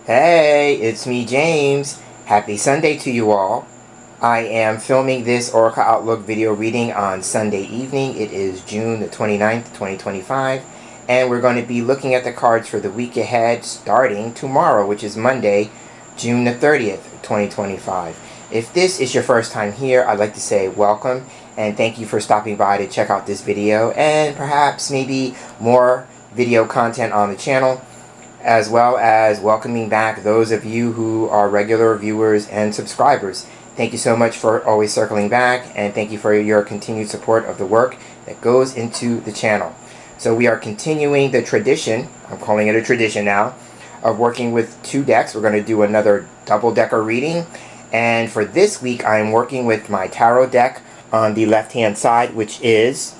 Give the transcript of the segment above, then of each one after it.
Hey, it's me, James. Happy Sunday to you all. I am filming this Oracle Outlook video reading on Sunday evening. It is June the 29th, 2025, and we're going to be looking at the cards for the week ahead starting tomorrow, which is Monday, June the 30th, 2025. If this is your first time here, I'd like to say welcome and thank you for stopping by to check out this video and perhaps maybe more video content on the channel, as well as welcoming back those of you who are regular viewers and subscribers. Thank you so much for always circling back, and thank you for your continued support of the work that goes into the channel. So we are continuing the tradition, I'm calling it a tradition now, of working with two decks. We're going to do another double-decker reading, and for this week I'm working with my tarot deck on the left-hand side, which is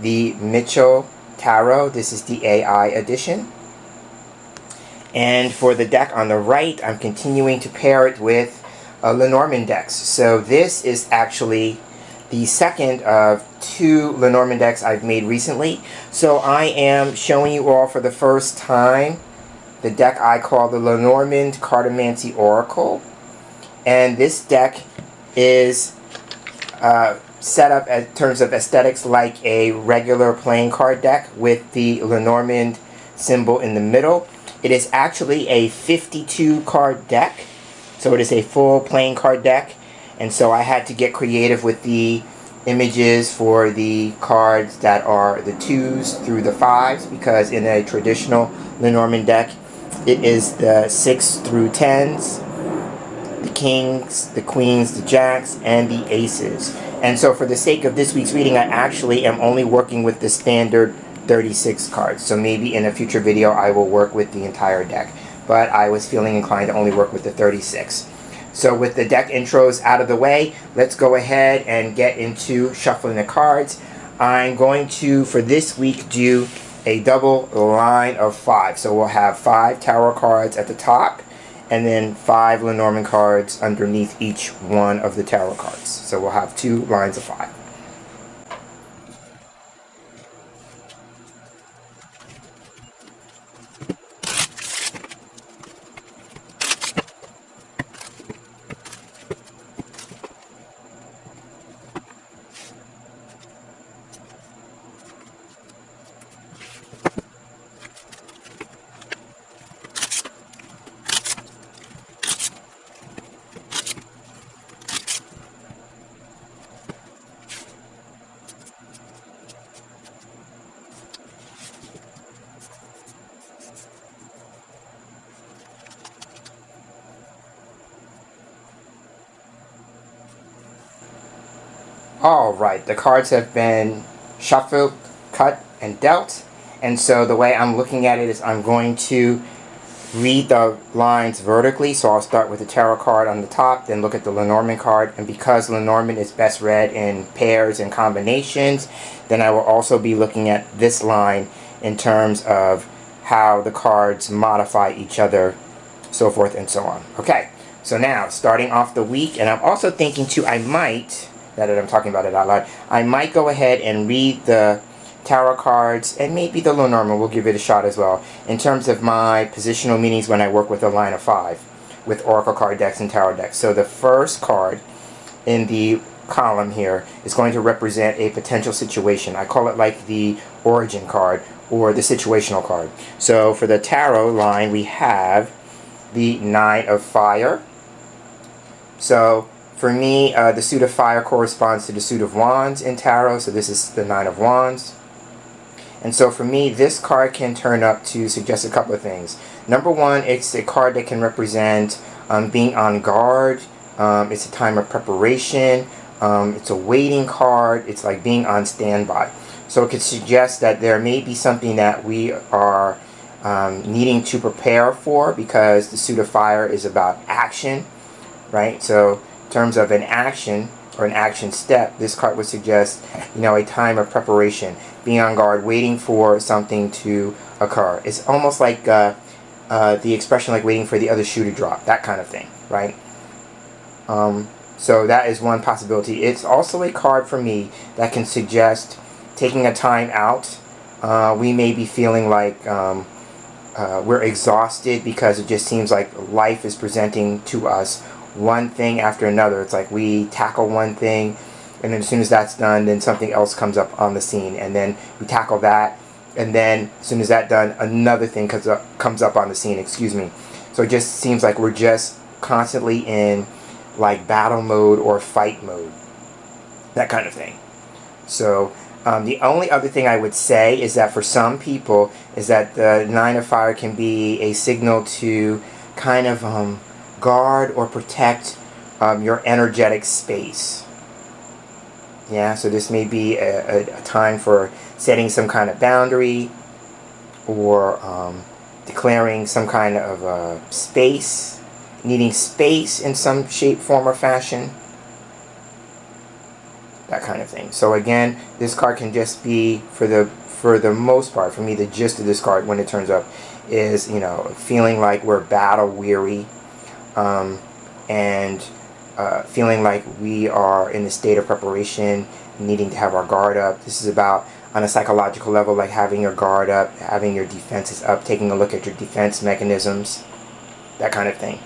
the Mitchell Tarot. This is the AI edition. And for the deck on the right, I'm continuing to pair it with Lenormand decks. So this is actually the second of two Lenormand decks I've made recently. So I am showing you all for the first time the deck I call the Lenormand Cartomancy Oracle. And this deck is set up in terms of aesthetics like a regular playing card deck with the Lenormand symbol in the middle. It is actually a 52 card deck, so it is a full playing card deck, and so I had to get creative with the images for the cards that are the 2s through the 5s, because in a traditional Lenormand deck it is the 6 through 10s, the kings, the queens, the jacks, and the aces. And so for the sake of this week's reading, I actually am only working with the standard 36 cards. So maybe in a future video I will work with the entire deck, but I was feeling inclined to only work with the 36. So with the deck intros out of the way, let's go ahead and get into shuffling the cards. I'm going to, for this week, do a double line of 5. So we'll have 5 tarot cards at the top, and then 5 Lenormand cards underneath each one of the tarot cards. So we'll have 2 lines of 5. Alright, the cards have been shuffled, cut, and dealt. And so the way I'm looking at it is I'm going to read the lines vertically. So I'll start with the tarot card on the top, then look at the Lenormand card. And because Lenormand is best read in pairs and combinations, then I will also be looking at this line in terms of how the cards modify each other, so forth and so on. Okay, so now starting off the week, and I'm also thinking too, now that I'm talking about it out loud, I might go ahead and read the tarot cards and maybe the Lenormand. We'll give it a shot as well in terms of my positional meanings when I work with a line of 5 with Oracle card decks and tarot decks. So the first card in the column here is going to represent a potential situation. I call it like the origin card or the situational card. So for the tarot line, we have the 9 of fire. So for me, the suit of fire corresponds to the suit of wands in tarot, so this is the 9 of wands. And so for me, this card can turn up to suggest a couple of things. Number one, it's a card that can represent being on guard. It's a time of preparation. It's a waiting card. It's like being on standby. So it could suggest that there may be something that we are needing to prepare for, because the suit of fire is about action, right? So in terms of an action or an action step, this card would suggest, a time of preparation, being on guard, waiting for something to occur. It's almost like the expression like waiting for the other shoe to drop, that kind of thing, right? So that is one possibility. It's also a card for me that can suggest taking a time out. We may be feeling like we're exhausted because it just seems like life is presenting to us one thing after another. It's like we tackle one thing, and then as soon as that's done, then something else comes up on the scene, and then we tackle that, and then as soon as that's done, another thing comes up on the scene, excuse me. So it just seems like we're just constantly in like battle mode or fight mode, that kind of thing. So the only other thing I would say is that for some people is that the 9 of Fire can be a signal to kind of guard or protect your energetic space. Yeah, so this may be a time for setting some kind of boundary, or declaring some kind of space, needing space in some shape, form, or fashion. That kind of thing. So again, this card can just be, for the most part, for me, the gist of this card when it turns up is, you know, feeling like we're battle weary, and feeling like we are in a state of preparation, needing to have our guard up. This is about, on a psychological level, like having your guard up, having your defenses up, taking a look at your defense mechanisms, that kind of thing.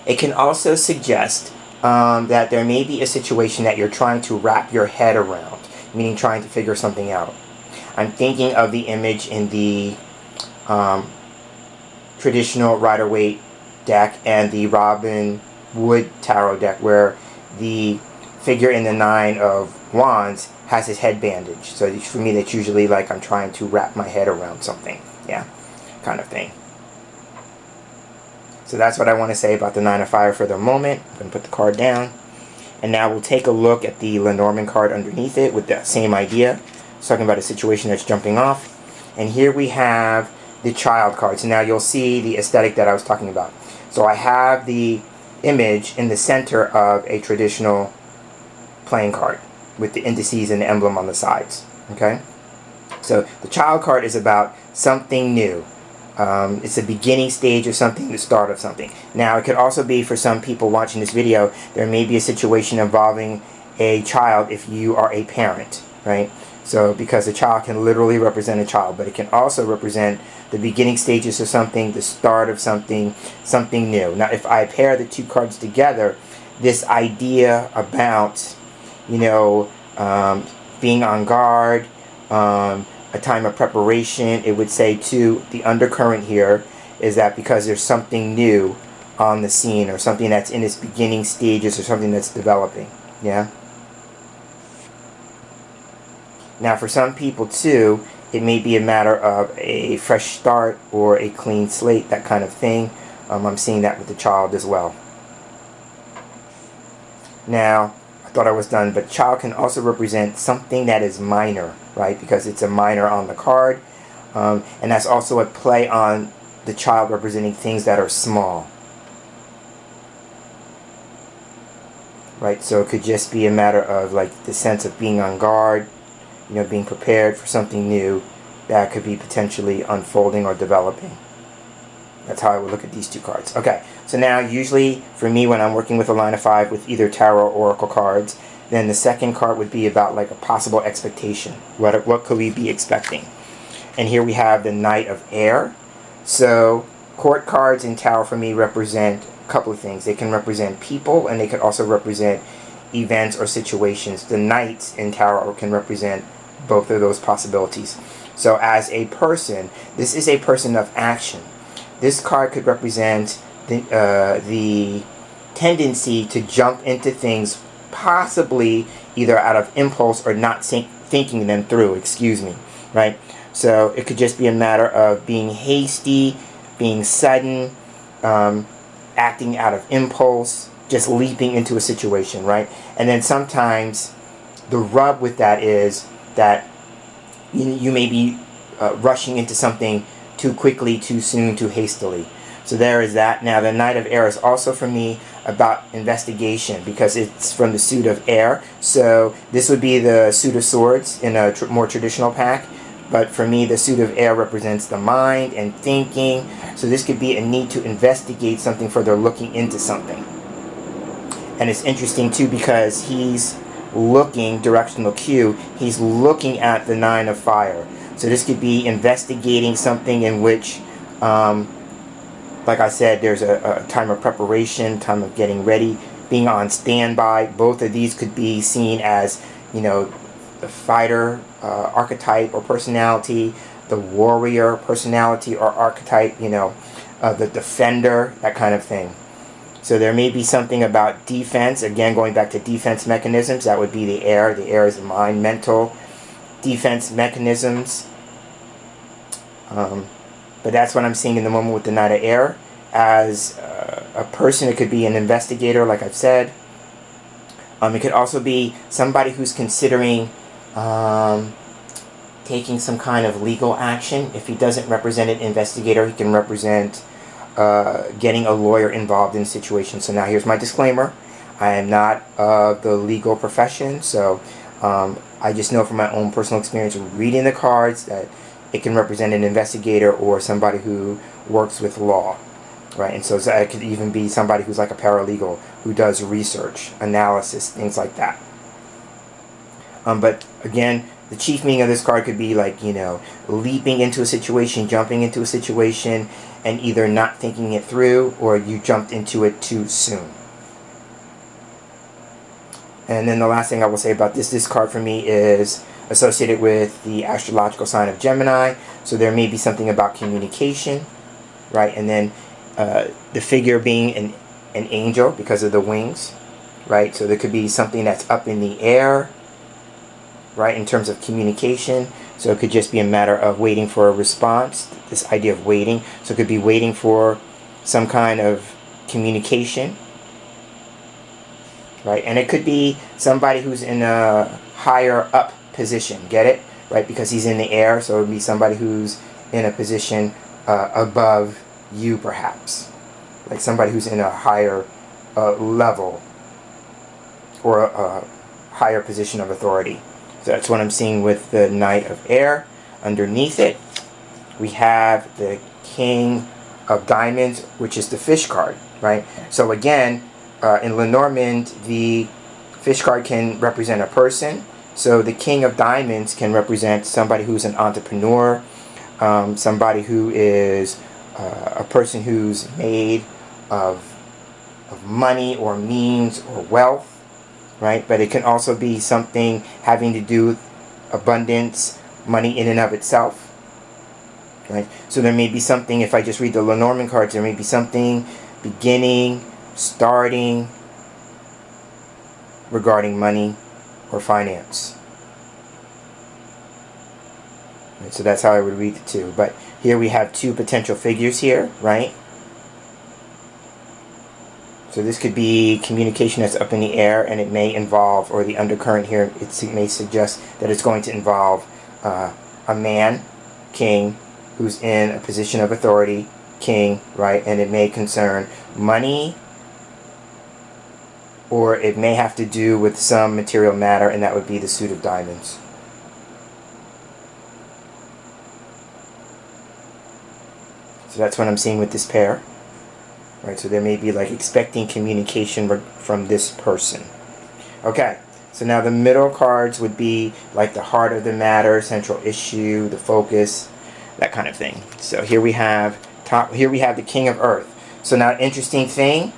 It can also suggest that there may be a situation that you're trying to wrap your head around, meaning trying to figure something out. I'm thinking of the image in the traditional Rider-Waite deck and the Robin Wood Tarot deck, where the figure in the 9 of Wands has his head bandaged. So for me, that's usually like I'm trying to wrap my head around something. Yeah, kind of thing. So that's what I want to say about the 9 of Fire for the moment. I'm going to put the card down. And now we'll take a look at the Lenormand card underneath it with that same idea. It's talking about a situation that's jumping off. And here we have the child card. So now you'll see the aesthetic that I was talking about. So I have the image in the center of a traditional playing card with the indices and the emblem on the sides. Okay? So the child card is about something new. It's a beginning stage of something, the start of something. Now, it could also be, for some people watching this video, there may be a situation involving a child if you are a parent, right? So, because a child can literally represent a child, but it can also represent the beginning stages of something, the start of something, something new. Now, if I pair the two cards together, this idea about, you know, being on guard, a time of preparation, it would say too, the undercurrent here is that because there's something new on the scene, or something that's in its beginning stages, or something that's developing. Yeah. Now for some people too, it may be a matter of a fresh start or a clean slate, that kind of thing. I'm seeing that with the child as well. Now, I thought I was done, but child can also represent something that is minor, right? Because it's a minor on the card. And that's also a play on the child representing things that are small. Right? So it could just be a matter of like the sense of being on guard, you know, being prepared for something new that could be potentially unfolding or developing. That's how I would look at these two cards. Okay, so now usually for me when I'm working with a line of 5 with either tarot or oracle cards, then the second card would be about like a possible expectation. What could we be expecting? And here we have the Knight of Air. So court cards in tarot for me represent a couple of things. They can represent people, and they could also represent events or situations. The Knights in tarot can represent both of those possibilities. So as a person, this is a person of action. This card could represent the tendency to jump into things, possibly either out of impulse or not thinking them through, excuse me, right? So it could just be a matter of being hasty, being sudden, acting out of impulse, just leaping into a situation, right? And then sometimes the rub with that is that you may be rushing into something too quickly, too soon, too hastily. So there is that. Now the Knight of Air is also for me about investigation, because it's from the suit of air. So this would be the suit of swords in a more traditional pack. But for me, the suit of air represents the mind and thinking. So this could be a need to investigate something further, looking into something. And it's interesting too, because he's looking, directional cue, he's looking at the 9 of Fire. So this could be investigating something in which, like I said, there's a time of preparation, time of getting ready, being on standby. Both of these could be seen as, the fighter archetype or personality, the warrior personality or archetype, the defender, that kind of thing. So there may be something about defense, again going back to defense mechanisms. That would be the air. The air is the mind, mental defense mechanisms. But that's what I'm seeing in the moment with the Knight of Air. As a person, it could be an investigator, like I've said. It could also be somebody who's considering taking some kind of legal action. If he doesn't represent an investigator, he can represent getting a lawyer involved in a situation. So now here's my disclaimer. I am not of the legal profession, so I just know from my own personal experience reading the cards that it can represent an investigator or somebody who works with law, right? And so it could even be somebody who's like a paralegal who does research, analysis, things like that. But again, the chief meaning of this card could be like, leaping into a situation, jumping into a situation, and either not thinking it through or you jumped into it too soon. And then the last thing I will say about this card for me is associated with the astrological sign of Gemini. So there may be something about communication, right? And then the figure being an angel because of the wings, right? So there could be something that's up in the air, right, in terms of communication. So it could just be a matter of waiting for a response, this idea of waiting. So it could be waiting for some kind of communication, right? And it could be somebody who's in a higher up position, get it? Right, because he's in the air, so it would be somebody who's in a position above you, perhaps. Like somebody who's in a higher level or a higher position of authority. So that's what I'm seeing with the Knight of Air. Underneath it, we have the King of Diamonds, which is the fish card, right? So again, in Lenormand, the fish card can represent a person. So the King of Diamonds can represent somebody who's an entrepreneur, somebody who is a person who's made of money or means or wealth, right? But it can also be something having to do with abundance, money in and of itself, right? So there may be something, if I just read the Lenormand cards, there may be something beginning, starting, regarding money or finance. Right, so that's how I would read the two. But here we have two potential figures here, right? So this could be communication that's up in the air, and it may involve, or the undercurrent here, it may suggest that it's going to involve a man, king, who's in a position of authority, king, right? And it may concern money, or it may have to do with some material matter, and that would be the suit of diamonds. So that's what I'm seeing with this pair. Right, so there may be like expecting communication from this person. Okay, so now the middle cards would be like the heart of the matter, central issue, the focus, that kind of thing. So here we have the King of Earth. So now, interesting thing,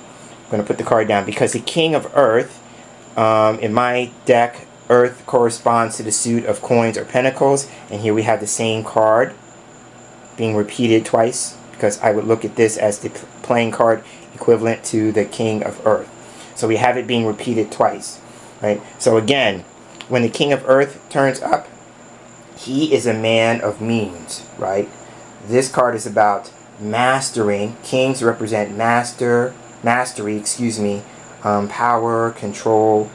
I'm going to put the card down because the King of Earth, in my deck, Earth corresponds to the suit of coins or pentacles, and here we have the same card being repeated twice, because I would look at this as the playing card equivalent to the King of Earth. So we have it being repeated twice, right? So again, when the King of Earth turns up, he is a man of means, right? This card is about mastering. Kings represent mastery, power, control,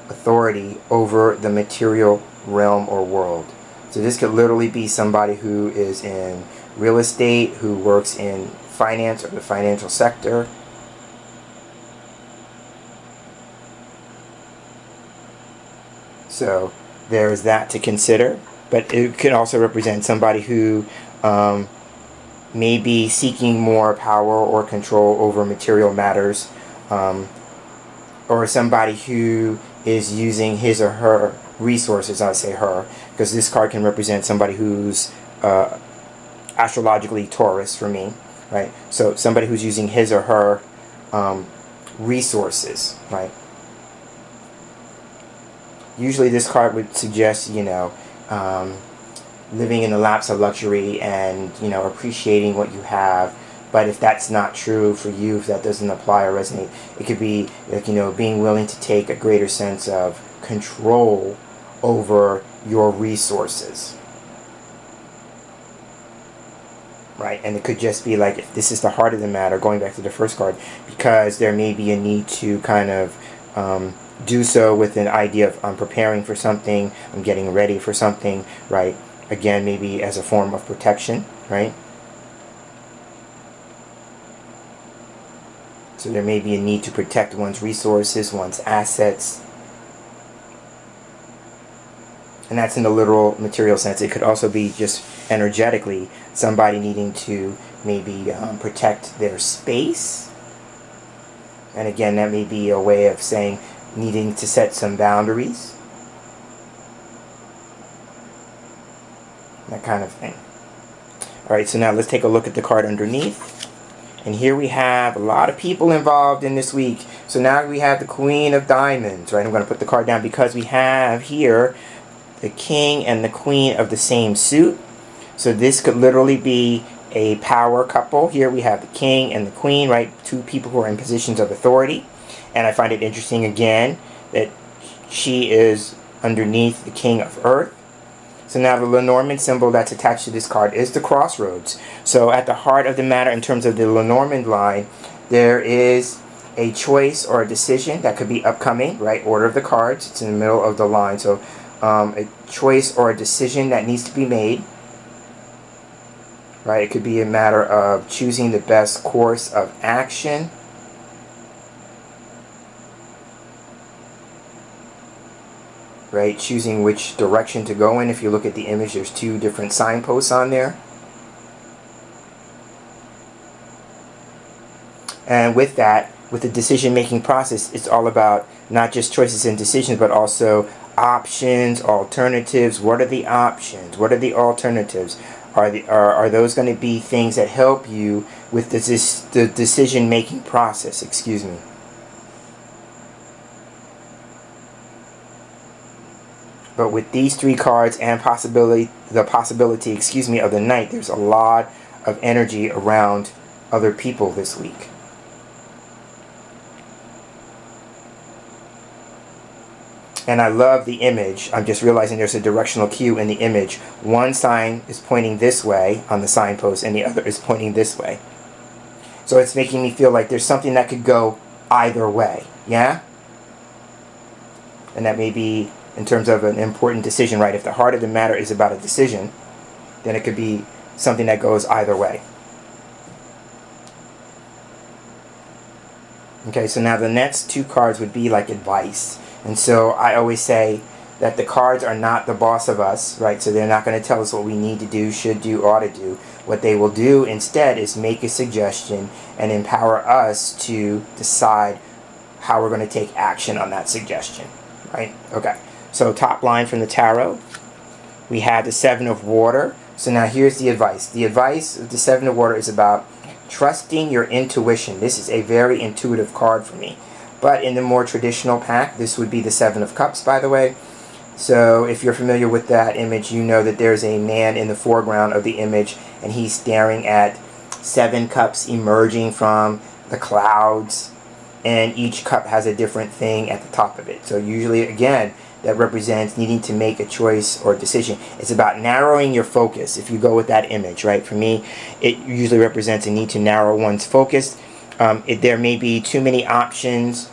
authority over the material realm or world. So this could literally be somebody who is in real estate, who works in finance or the financial sector. So there's that to consider. But it could also represent somebody who may be seeking more power or control over material matters, or somebody who is using his or her resources. I say her, because this card can represent somebody who's astrologically Taurus for me, right? So somebody who's using his or her resources, right? Usually this card would suggest, living in the laps of luxury and, appreciating what you have. But if that's not true for you, if that doesn't apply or resonate, it could be like, being willing to take a greater sense of control over your resources. Right? And it could just be like, if this is the heart of the matter, going back to the first card, because there may be a need to kind of do so with an idea of I'm preparing for something, I'm getting ready for something, right? Again, maybe as a form of protection, right? So there may be a need to protect one's resources, one's assets. And that's in the literal material sense. It could also be just energetically somebody needing to maybe protect their space. And again, that may be a way of saying needing to set some boundaries. That kind of thing. Alright, so now let's take a look at the card underneath. And here we have a lot of people involved in this week. So now we have the Queen of Diamonds, right? I'm going to put the card down because we have here the King and the Queen of the same suit. So this could literally be a power couple. Here we have the King and the Queen, right? Two people who are in positions of authority. And I find it interesting again that she is underneath the King of Earth. So now the Lenormand symbol that's attached to this card is the crossroads. So at the heart of the matter in terms of the Lenormand line, there is a choice or a decision that could be upcoming, right? Order of the cards. It's in the middle of the line. So a choice or a decision that needs to be made. Right? It could be a matter of choosing the best course of action. Right? Choosing which direction to go in. If you look at the image, there's two different signposts on there. And with that, with the decision-making process, it's all about not just choices and decisions, but also options, alternatives. What are the options? What are the alternatives? Are those going to be things that help you with the decision-making process? Excuse me. But with these three cards and the possibility, of the Knight, there's a lot of energy around other people this week. And I love the image. I'm just realizing there's a directional cue in the image. One sign is pointing this way on the signpost and the other is pointing this way. So it's making me feel like there's something that could go either way. Yeah? And that may be in terms of an important decision, right? If the heart of the matter is about a decision, then it could be something that goes either way. Okay, so now the next two cards would be like advice. And so I always say that the cards are not the boss of us, right? So they're not going to tell us what we need to do, should do, ought to do. What they will do instead is make a suggestion and empower us to decide how we're going to take action on that suggestion, right? Okay, so top line from the tarot, we have the Seven of Water. So now here's the advice. The advice of the Seven of Water is about trusting your intuition. This is a very intuitive card for me. But in the more traditional pack, this would be the Seven of Cups, by the way. So if you're familiar with that image, you know that there's a man in the foreground of the image, and he's staring at 7 cups emerging from the clouds, and each cup has a different thing at the top of it. So usually, again, that represents needing to make a choice or decision. It's about narrowing your focus, if you go with that image, right? For me, it usually represents a need to narrow one's focus. There may be too many options,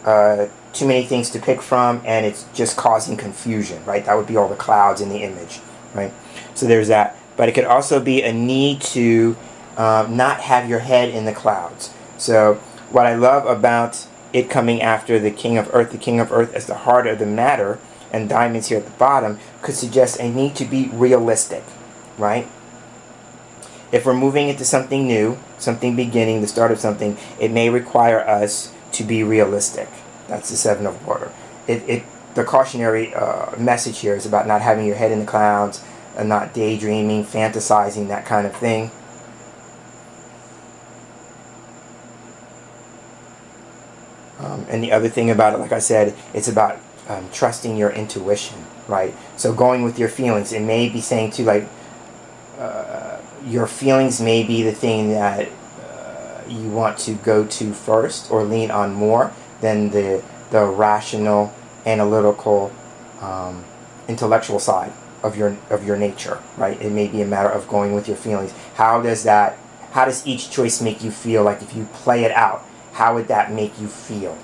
too many things to pick from, and it's just causing confusion, right? That would be all the clouds in the image, right? So there's that. But it could also be a need to not have your head in the clouds. So what I love about it coming after the King of Earth as the heart of the matter, and diamonds here at the bottom, could suggest a need to be realistic, right? If we're moving into something new, something beginning, the start of something, it may require us to be realistic. That's the Seven of Water. It the cautionary message here is about not having your head in the clouds, and not daydreaming, fantasizing, that kind of thing. And the other thing about it, like I said, it's about trusting your intuition, right? So going with your feelings. It may be saying to, like, your feelings may be the thing that you want to go to first or lean on more than the rational, analytical, intellectual side of your nature, right? It may be a matter of going with your feelings. How does each choice make you feel? Like, if you play it out, how would that make you feel?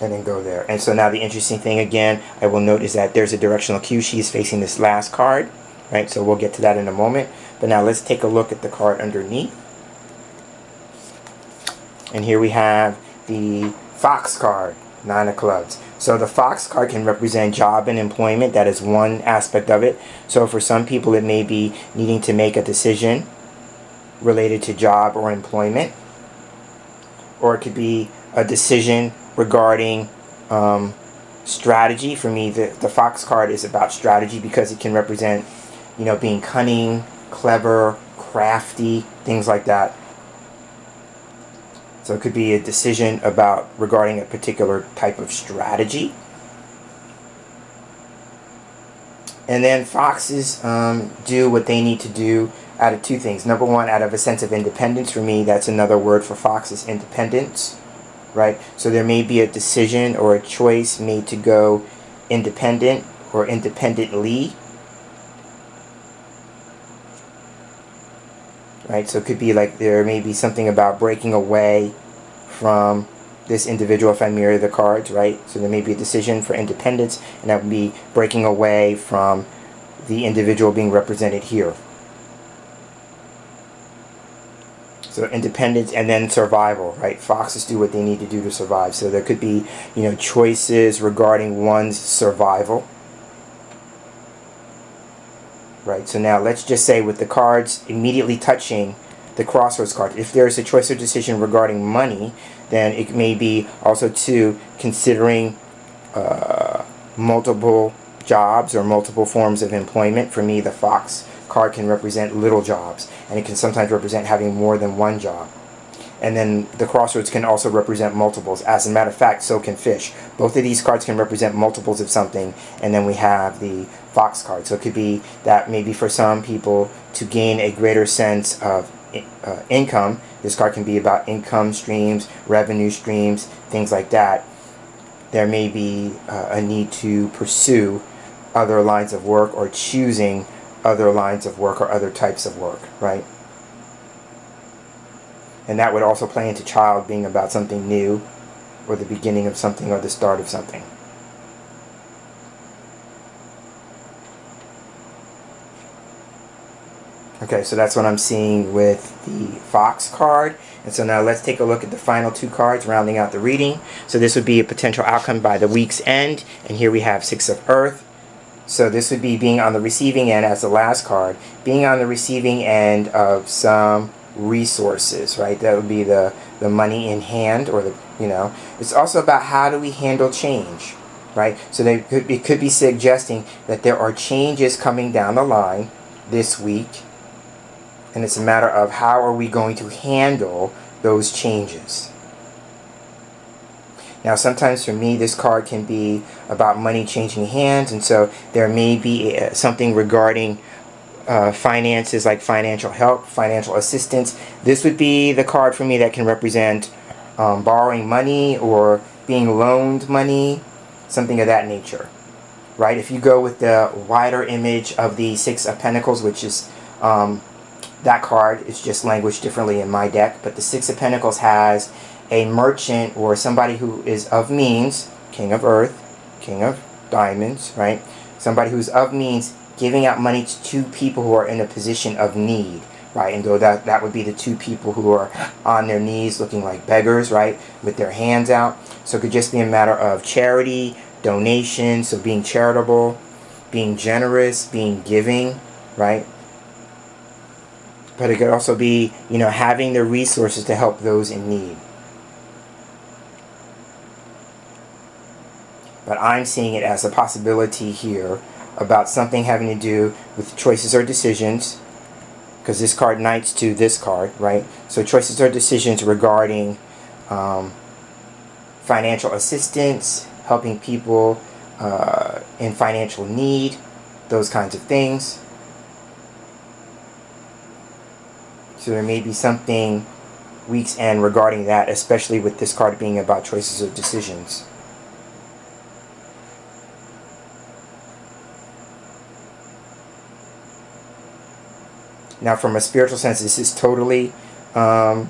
And then go there. And so now the interesting thing, again, I will note, is that there's a directional cue. She's facing this last card, right? So we'll get to that in a moment. But now let's take a look at the card underneath. And here we have the Fox card, 9 of clubs. So the Fox card can represent job and employment. That is one aspect of it. So for some people, it may be needing to make a decision related to job or employment. Or it could be a decision regarding strategy. For me, the Fox card is about strategy, because it can represent, being cunning, clever, crafty, things like that. So it could be a decision regarding a particular type of strategy. And then foxes do what they need to do out of two things. Number one, out of a sense of independence. For me, that's another word for fox, is independence. Right? So there may be a decision or a choice made to go independent or independently. Right? So it could be like there may be something about breaking away from this individual if I mirror the cards, right? So there may be a decision for independence, and that would be breaking away from the individual being represented here. So independence and then survival, right? Foxes do what they need to do to survive. So there could be, choices regarding one's survival. Right, so now let's just say, with the cards immediately touching the crossroads card, if there's a choice or decision regarding money, then it may be also to considering multiple jobs or multiple forms of employment. For me, the Fox card can represent little jobs, and it can sometimes represent having more than one job. And then the crossroads can also represent multiples. As a matter of fact, so can fish. Both of these cards can represent multiples of something. And then we have the Fox card. So it could be that maybe for some people, to gain a greater sense of income, this card can be about income streams, revenue streams, things like that. There may be a need to pursue other lines of work, or choosing other lines of work or other types of work, right? And that would also play into child being about something new, or the beginning of something, or the start of something. Okay, so that's what I'm seeing with the Fox card. And so now let's take a look at the final two cards, rounding out the reading. So this would be a potential outcome by the week's end. And here we have Six of Earth. So this would be being on the receiving end as the last card. Being on the receiving end of some resources, right? That would be the money in hand, or it's also about how do we handle change, right? So it could be suggesting that there are changes coming down the line this week, and it's a matter of how are we going to handle those changes. Now, sometimes for me, this card can be about money changing hands, and so there may be something regarding finances, like financial help, financial assistance. This would be the card for me that can represent borrowing money or being loaned money, something of that nature, right? If you go with the wider image of the Six of Pentacles, which is that card is just languished differently in my deck, but the Six of Pentacles has a merchant or somebody who is of means, King of Earth, King of Diamonds, right? Somebody who's of means giving out money to two people who are in a position of need, right? And though that would be the two people who are on their knees looking like beggars, right? With their hands out. So it could just be a matter of charity, donation, so being charitable, being generous, being giving, right? But it could also be, having the resources to help those in need. but I'm seeing it as a possibility here about something having to do with choices or decisions, because this card knights to this card, right? So choices or decisions regarding financial assistance, helping people in financial need, those kinds of things. So there may be something week's end regarding that, especially with this card being about choices or decisions. Now, from a spiritual sense, this is totally a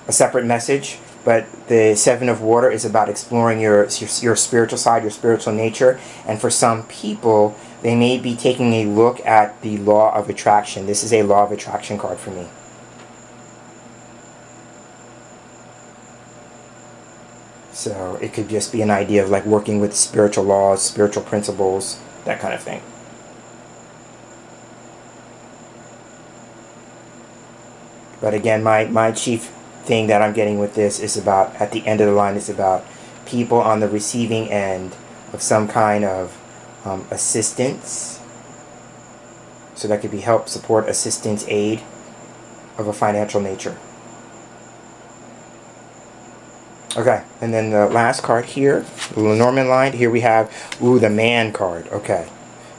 separate message, but the Seven of Water is about exploring your spiritual side, your spiritual nature, and for some people, they may be taking a look at the law of attraction. This is a law of attraction card for me. So it could just be an idea of like working with spiritual laws, spiritual principles, that kind of thing. But again, my chief thing that I'm getting with this is about, at the end of the line, is about people on the receiving end of some kind of assistance. So that could be help, support, assistance, aid of a financial nature. Okay, and then the last card here, the Lenormand line, here we have, the Man card. Okay,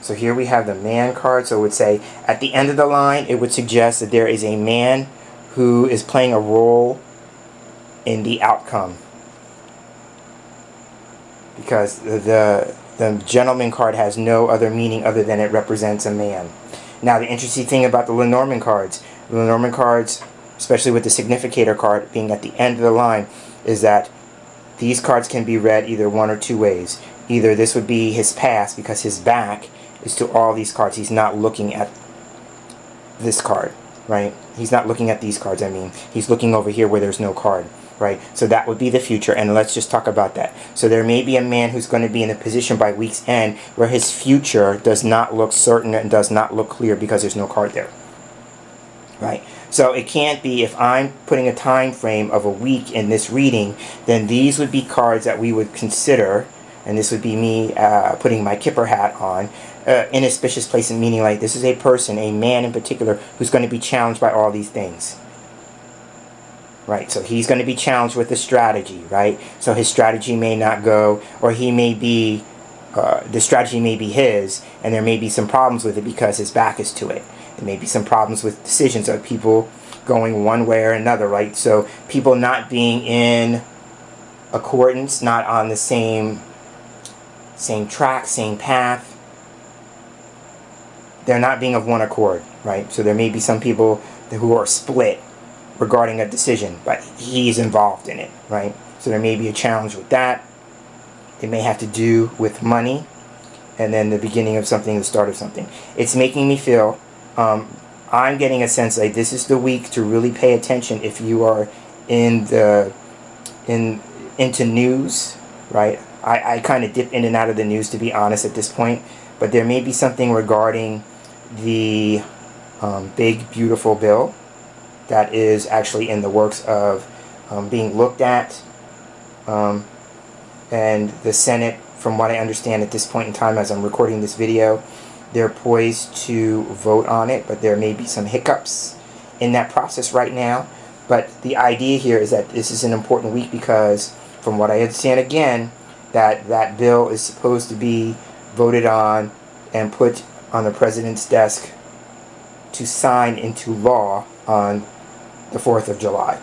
so here we have the Man card. So it would say, at the end of the line, it would suggest that there is a man who is playing a role in the outcome. Because the Gentleman card has no other meaning other than it represents a man. Now, the interesting thing about the Lenormand cards, especially with the Significator card being at the end of the line, is that these cards can be read either one or two ways. Either this would be his past, because his back is to all these cards. He's not looking at this card, right? He's not looking at these cards, I mean. He's looking over here where there's no card, right? So that would be the future, and let's just talk about that. So there may be a man who's going to be in a position by week's end where his future does not look certain and does not look clear because there's no card there, right? So it can't be, if I'm putting a time frame of a week in this reading, then these would be cards that we would consider, and this would be me putting my Kipper hat on, inauspicious place, meaning like this is a person, a man in particular, who's going to be challenged by all these things. Right, so he's going to be challenged with a strategy, right? So his strategy may not go, or he may be, the strategy may be his, and there may be some problems with it because his back is to it. There may be some problems with decisions of people going one way or another, right? So people not being in accordance, not on the same track, same path. They're not being of one accord, right? So there may be some people who are split regarding a decision, but he's involved in it, right? So there may be a challenge with that. It may have to do with money, and then the beginning of something, the start of something. It's making me feel, I'm getting a sense like this is the week to really pay attention if you are into news, right? I kind of dip in and out of the news, to be honest, at this point, but there may be something regarding the big beautiful bill that is actually in the works of being looked at, and the Senate, from what I understand at this point in time as I'm recording this video, they're poised to vote on it, but there may be some hiccups in that process right now. But the idea here is that this is an important week because, from what I understand again, that bill is supposed to be voted on and put on the president's desk to sign into law on the 4th of July.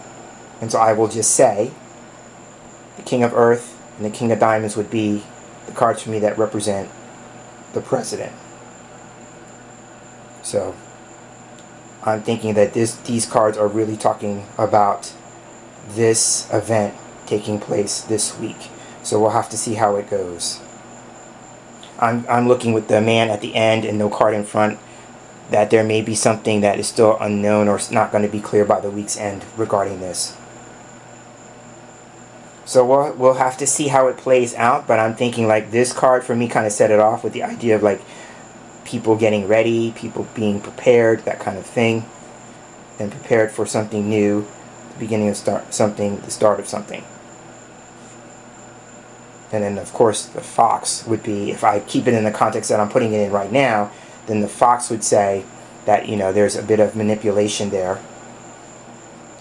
And so I will just say the King of Earth and the King of Diamonds would be the cards for me that represent the president. So I'm thinking that these cards are really talking about this event taking place this week. So we'll have to see how it goes. I'm looking with the man at the end and no card in front, that there may be something that is still unknown or not going to be clear by the week's end regarding this. So we'll have to see how it plays out, but I'm thinking like this card for me kind of set it off with the idea of like people getting ready, people being prepared, that kind of thing, and prepared for something new, the beginning of the start of something. And then, of course, the fox would be, if I keep it in the context that I'm putting it in right now, then the fox would say that, there's a bit of manipulation there.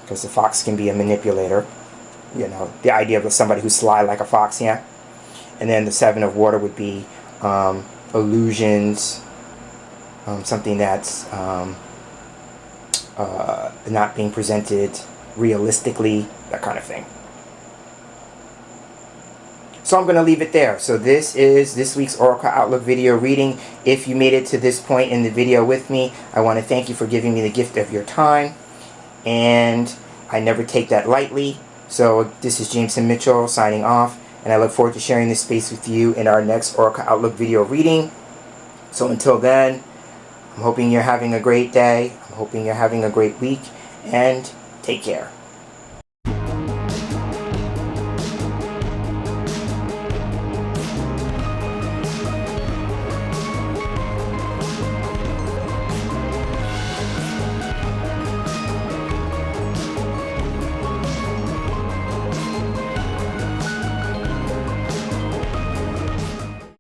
Because the fox can be a manipulator. The idea of somebody who's sly like a fox, yeah. And then the seven of water would be illusions, something that's not being presented realistically, that kind of thing. So I'm going to leave it there. So this is this week's Oracle Outlook video reading. If you made it to this point in the video with me, I want to thank you for giving me the gift of your time. And I never take that lightly. So this is James and Mitchell signing off. And I look forward to sharing this space with you in our next Oracle Outlook video reading. So until then, I'm hoping you're having a great day. I'm hoping you're having a great week. And take care.